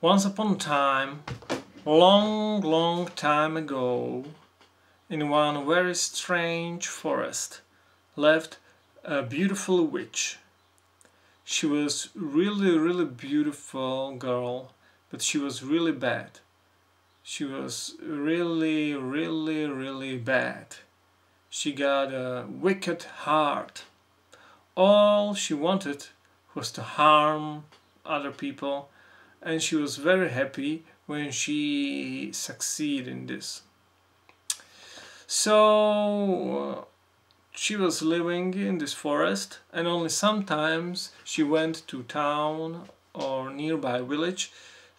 Once upon a time, long time ago, in one very strange forest, lived a beautiful witch. She was really beautiful girl, but she was really bad. She was really bad. She got a wicked heart. All she wanted was to harm other people, and she was very happy when she succeeded in this. So she was living in this forest, and only sometimes she went to town or nearby village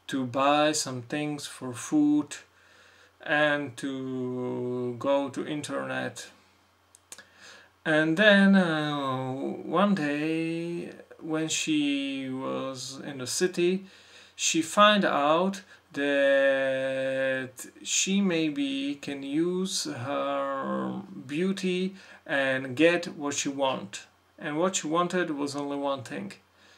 to buy some things for food and to go to internet. And then one day when she was in the city, she find out that she maybe can use her beauty and get what she want. And what she wanted was only one thing.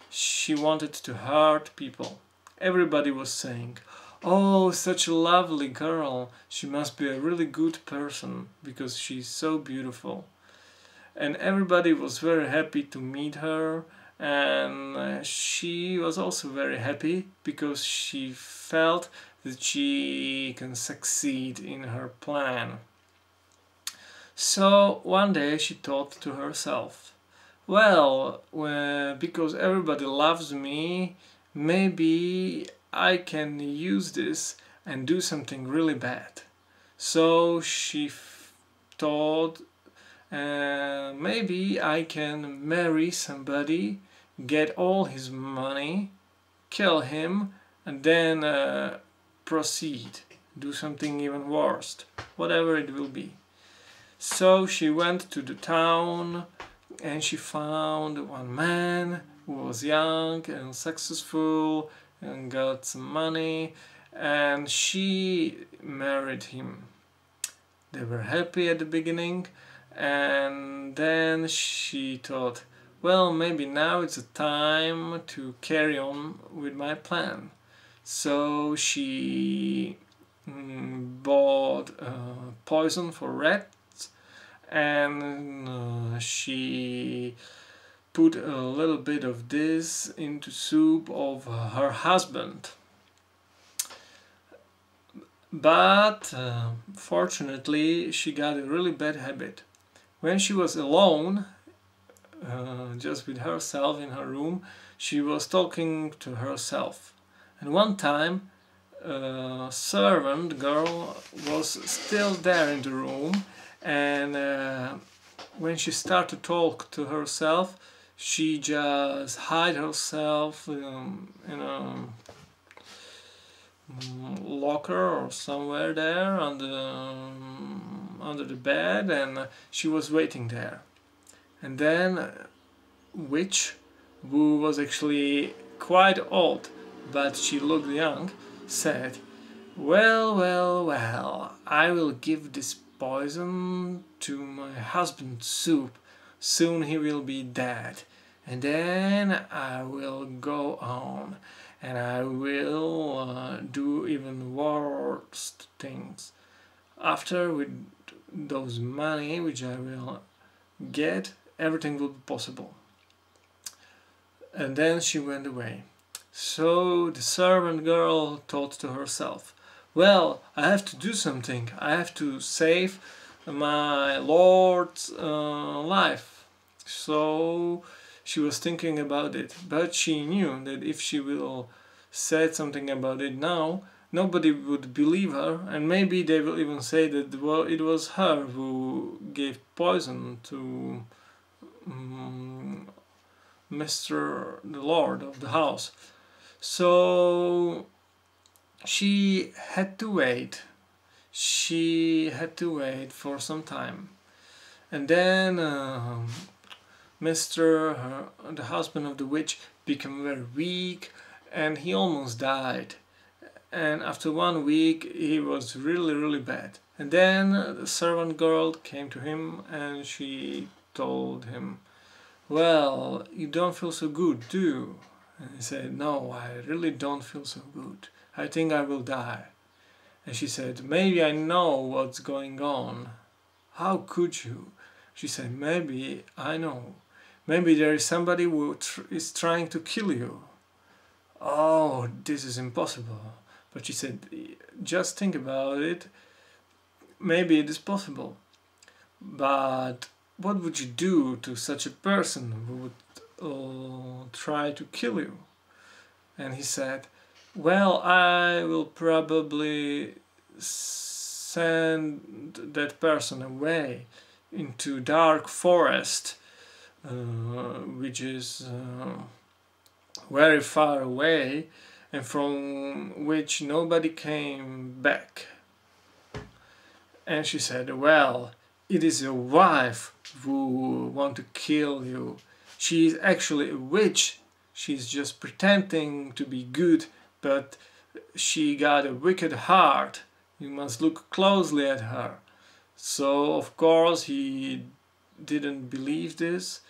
She wanted to hurt people. Everybody was saying, "Oh, such a lovely girl. She must be a really good person because she's so beautiful." And everybody was very happy to meet her, and she was also very happy because she felt that she can succeed in her plan. So one day she thought to herself, well, because everybody loves me, maybe I can use this and do something really bad. So she thought, maybe I can marry somebody, get all his money, kill him, and then proceed, do something even worse, whatever it will be. So she went to the town and she found one man who was young and successful and got some money, and she married him. They were happy at the beginning, and then she thought, well, maybe now it's a time to carry on with my plan. So she bought poison for rats, and she put a little bit of this into soup of her husband. But fortunately she got a really bad habit. When she was alone, just with herself in her room, she was talking to herself. And one time a servant girl was still there in the room, and when she started to talk to herself, she just hid herself in a locker or somewhere there under the bed, and she was waiting there. And then witch, who was actually quite old but she looked young, said, well, I will give this poison to my husband's soup. Soon he will be dead, and then I will go on, and I will do even worse things. After, with those money which I will get, everything will be possible. And then she went away. So the servant girl thought to herself, well, I have to do something. I have to save my lord's life. So she was thinking about it, but she knew that if she will say something about it now, nobody would believe her, and maybe they will even say that it was her who gave poison to Mr. the Lord of the house. So she had to wait. She had to wait for some time, and then the husband of the witch, became very weak, and he almost died. And after 1 week he was really bad. And then the servant girl came to him and she told him, well, you don't feel so good, do you? And he said, no, I really don't feel so good. I think I will die. And she said, maybe I know what's going on. How could you? She said, maybe I know. Maybe there is somebody who is trying to kill you. Oh, this is impossible. But she said, just think about it. Maybe it is possible. But what would you do to such a person who would try to kill you? And he said, well, I will probably send that person away into dark forest, which is very far away and from which nobody came back. And she said, well, it is your wife who wants to kill you. She is actually a witch. She's just pretending to be good, but she got a wicked heart. You must look closely at her. So, of course, he didn't believe this.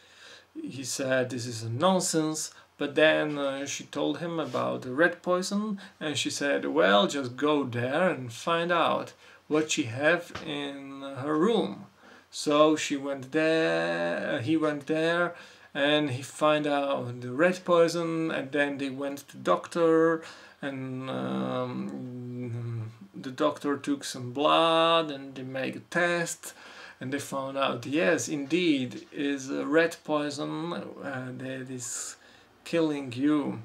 He said this is a nonsense. But then she told him about the rat poison, and she said, well, just go there and find out what she have in her room. So she went there, he went there, and he found out the rat poison, and then they went to doctor, and the doctor took some blood, and they made a test, and they found out, yes, indeed, is a rat poison that is killing you.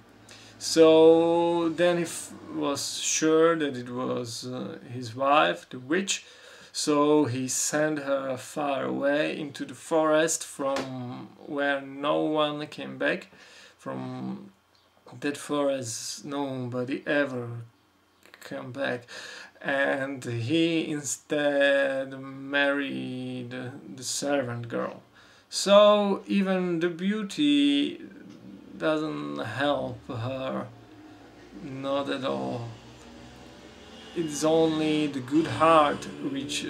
So then he was sure that it was his wife, the witch, so he sent her far away into the forest from where no one came back. From that forest nobody ever came back, and he instead married the servant girl. So even the beauty doesn't help her, not at all. It's only the good heart which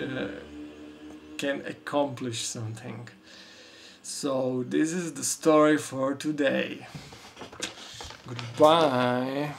can accomplish something. So this is the story for today. Goodbye.